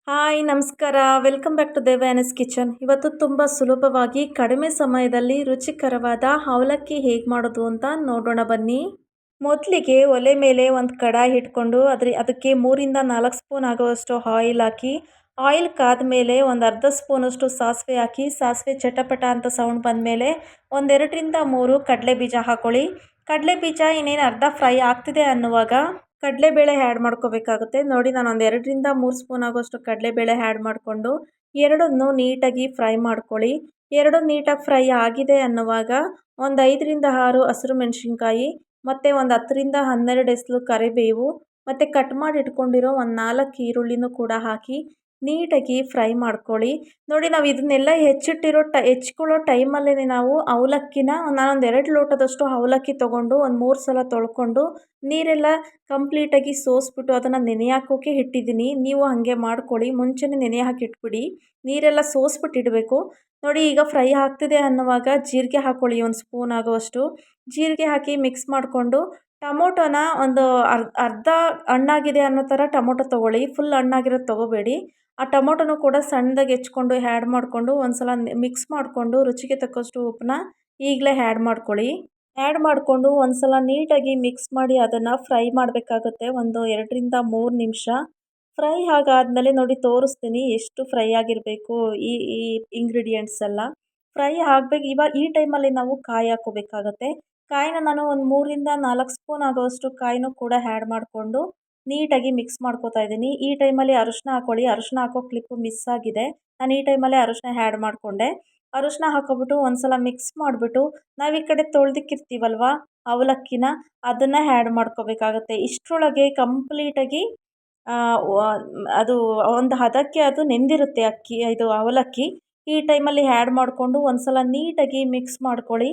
Hi ನಮಸ್ಕಾರ. Welcome back to Devayani's kitchen. ಇವತ್ತು ತುಂಬ ಸುಲಭವಾಗಿ ಕಡಿಮೆ ಸಮಯದಲ್ಲಿ ರುಚಿಕರವಾದ ಅವಲಕ್ಕಿ ಹೇಗೆ ಮಾಡೋದು ಅಂತ ನೋಡೋಣ ಬನ್ನಿ. ಮೊದಲಿಗೆ ಒಲೆ ಮೇಲೆ ಒಂದು ಕಡಾಯಿ ಇಟ್ಕೊಂಡು ಅದಕ್ಕೆ 3 ಇಂದ 4 ಸ್ಪೂನ್ ಆಗುವಷ್ಟು ಆಯಿಲ್ ಹಾಕಿ, ಆಯಿಲ್ ಕಾದ ಮೇಲೆ ಒಂದು ಅರ್ಧ ಸ್ಪೂನಷ್ಟು ಸಾಸಿವೆ ಹಾಕಿ, ಸಾಸಿವೆ ಚಟಪಟ ಅಂತ ಸೌಂಡ್ ಬಂದಮೇಲೆ ಒಂದು 2 ರಿಂದ 3 ಕಡಲೆ ಬೀಜ ಹಾಕೊಳ್ಳಿ. ಕಡಲೆ ಬೀಜ ಇನ್ನೇನು ಅರ್ಧ ಫ್ರೈ ಆಗ್ತಿದೆ ಅನ್ನುವಾಗ ಕಡಲೆಬೇಳೆ ಆ್ಯಡ್ ಮಾಡ್ಕೋಬೇಕಾಗುತ್ತೆ. ನೋಡಿ, ನಾನು ಒಂದು 2 ರಿಂದ 3 ಸ್ಪೂನ್ ಆಗೋಷ್ಟು ಕಡಲೆಬೇಳೆ ಆ್ಯಡ್ ಮಾಡಿಕೊಂಡು ಎರಡನ್ನೂ ನೀಟಾಗಿ ಫ್ರೈ ಮಾಡ್ಕೊಳ್ಳಿ. ಎರಡು ನೀಟಾಗಿ ಫ್ರೈ ಆಗಿದೆ ಅನ್ನುವಾಗ ಒಂದು 5 ರಿಂದ 6 ಹಸಿರು ಮೆಣಸಿನ್ಕಾಯಿ ಮತ್ತು ಒಂದು 10 ರಿಂದ 12 ಎಸಳು ಕರಿಬೇವು ಮತ್ತು ಕಟ್ ಮಾಡಿ ಇಟ್ಕೊಂಡಿರೋ ಒಂದು 4 ಈರುಳ್ಳಿನೂ ಕೂಡ ಹಾಕಿ ನೀಟಾಗಿ ಫ್ರೈ ಮಾಡ್ಕೊಳ್ಳಿ. ನೋಡಿ, ನಾವು ಇದನ್ನೆಲ್ಲ ಹೆಚ್ಕೊಳ್ಳೋ ಟೈಮಲ್ಲೇ ನಾವು ಅವಲಕ್ಕಿನ ನಾನೊಂದು 2 ಲೋಟದಷ್ಟು ಅವಲಕ್ಕಿ ತೊಗೊಂಡು ಒಂದು 3 ಸಲ ತೊಳ್ಕೊಂಡು ನೀರೆಲ್ಲ ಕಂಪ್ಲೀಟಾಗಿ ಸೋಸ್ಬಿಟ್ಟು ಅದನ್ನು ನೆನೆ ಹಾಕೋಕೆ ಇಟ್ಟಿದ್ದೀನಿ. ನೀವು ಹಾಗೆ ಮಾಡ್ಕೊಳ್ಳಿ, ಮುಂಚೆನೇ ನೆನೆ ಹಾಕಿ ಇಟ್ಬಿಡಿ, ನೀರೆಲ್ಲ ಸೋಸ್ಬಿಟ್ಟು ಇಡಬೇಕು. ನೋಡಿ, ಈಗ ಫ್ರೈ ಆಗ್ತಿದೆ ಅನ್ನುವಾಗ ಜೀರಿಗೆ ಹಾಕ್ಕೊಳ್ಳಿ, ಒಂದು ಸ್ಪೂನ್ ಆಗುವಷ್ಟು ಜೀರಿಗೆ ಹಾಕಿ ಮಿಕ್ಸ್ ಮಾಡಿಕೊಂಡು ಟೊಮೊಟೊನ ಒಂದು ಅರ್ಧ ಹಣ್ಣಾಗಿದೆ ಅನ್ನೋ ಥರ ಟೊಮೊಟೊ ತೊಗೊಳ್ಳಿ, ಫುಲ್ ಹಣ್ಣಾಗಿರೋದು ತೊಗೋಬೇಡಿ. ಆ ಟೊಮೊಟೊನೂ ಕೂಡ ಸಣ್ಣದಾಗಿ ಹೆಚ್ಕೊಂಡು ಆ್ಯಡ್ ಮಾಡಿಕೊಂಡು ಒಂದು ಸಲ ಮಿಕ್ಸ್ ಮಾಡಿಕೊಂಡು ರುಚಿಗೆ ತಕ್ಕಷ್ಟು ಉಪ್ಪನ್ನ ಈಗಲೇ ಆ್ಯಡ್ ಮಾಡ್ಕೊಳ್ಳಿ. ಆ್ಯಡ್ ಮಾಡಿಕೊಂಡು ಒಂದು ಸಲ ನೀಟಾಗಿ ಮಿಕ್ಸ್ ಮಾಡಿ ಅದನ್ನು ಫ್ರೈ ಮಾಡಬೇಕಾಗುತ್ತೆ. ಒಂದು 2 ರಿಂದ 3 ನಿಮಿಷ ಫ್ರೈ ಆಗಾದಮೇಲೆ ನೋಡಿ ತೋರಿಸ್ತೀನಿ ಎಷ್ಟು ಫ್ರೈ ಆಗಿರಬೇಕು. ಈ ಈ ಇಂಗ್ರೀಡಿಯೆಂಟ್ಸ್ ಎಲ್ಲ ಫ್ರೈ ಆಗಬೇಕು. ಈ ಟೈಮಲ್ಲಿ ನಾವು ಕಾಯಿ ಹಾಕೋಬೇಕಾಗತ್ತೆ. ಕಾಯಿನ ನಾನು ಒಂದು 3 ರಿಂದ 4 ಸ್ಪೂನ್ ಆಗೋವಷ್ಟು ಕಾಯಿನೂ ಕೂಡ ಆ್ಯಡ್ ಮಾಡಿಕೊಂಡು ನೀಟಾಗಿ ಮಿಕ್ಸ್ ಮಾಡ್ಕೋತಾ ಇದ್ದೀನಿ. ಈ ಟೈಮಲ್ಲಿ ಅರಿಶಿನ ಹಾಕ್ಕೊಳ್ಳಿ. ಅರಿಶಿನ ಹಾಕೋ ಕ್ಲಿಪ್ಪು ಮಿಸ್ ಆಗಿದೆ. ನಾನು ಈ ಟೈಮಲ್ಲೇ ಅರಿಶಿನ ಆ್ಯಡ್ ಮಾಡಿಕೊಂಡೆ. ಅರಿಶಿನ ಹಾಕೋಬಿಟ್ಟು ಒಂದು ಸಲ ಮಿಕ್ಸ್ ಮಾಡಿಬಿಟ್ಟು ನಾವು ಈ ಕಡೆ ತೊಳೆದಿಕ್ಕಿರ್ತೀವಲ್ವ ಅವಲಕ್ಕಿನ, ಅದನ್ನು ಆ್ಯಡ್ ಮಾಡ್ಕೋಬೇಕಾಗತ್ತೆ. ಇಷ್ಟರೊಳಗೆ ಕಂಪ್ಲೀಟಾಗಿ ಅದು ಒಂದು ಹದಕ್ಕೆ ಅದು ನೆಂದಿರುತ್ತೆ ಅವಲಕ್ಕಿ. ಈ ಟೈಮಲ್ಲಿ ಆ್ಯಡ್ ಮಾಡಿಕೊಂಡು ಒಂದು ಸಲ ನೀಟಾಗಿ ಮಿಕ್ಸ್ ಮಾಡ್ಕೊಳ್ಳಿ.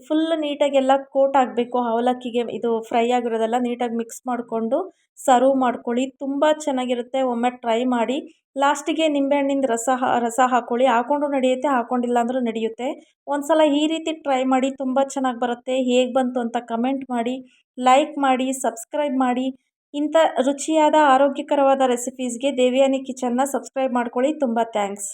ಫುಲ್ ನೀಟಾಗಿ ಎಲ್ಲ ಕೋಟ್ ಆಗಬೇಕು ಅವಲಕ್ಕಿಗೆ. ಇದು ಫ್ರೈ ಆಗಿರೋದೆಲ್ಲ ನೀಟಾಗಿ ಮಿಕ್ಸ್ ಮಾಡಿಕೊಂಡು ಸರ್ವ್ ಮಾಡ್ಕೊಳ್ಳಿ. ತುಂಬ ಚೆನ್ನಾಗಿರುತ್ತೆ, ಒಮ್ಮೆ ಟ್ರೈ ಮಾಡಿ. ಲಾಸ್ಟಿಗೆ ನಿಂಬೆಹಣ್ಣಿಂದ ರಸ ಹಾಕ್ಕೊಳ್ಳಿ. ಹಾಕ್ಕೊಂಡು ನಡೆಯುತ್ತೆ, ಹಾಕ್ಕೊಂಡಿಲ್ಲ ಅಂದರೂ ನಡೆಯುತ್ತೆ. ಒಂದು ಸಲ ಈ ರೀತಿ ಟ್ರೈ ಮಾಡಿ, ತುಂಬ ಚೆನ್ನಾಗಿ ಬರುತ್ತೆ. ಹೇಗೆ ಬಂತು ಅಂತ ಕಮೆಂಟ್ ಮಾಡಿ, ಲೈಕ್ ಮಾಡಿ, ಸಬ್ಸ್ಕ್ರೈಬ್ ಮಾಡಿ. ಇಂಥ ರುಚಿಯಾದ ಆರೋಗ್ಯಕರವಾದ ರೆಸಿಪೀಸ್ಗೆ ದೇವಯಾನಿ ಕಿಚನ್ನ ಸಬ್ಸ್ಕ್ರೈಬ್ ಮಾಡ್ಕೊಳ್ಳಿ. ತುಂಬ ಥ್ಯಾಂಕ್ಸ್.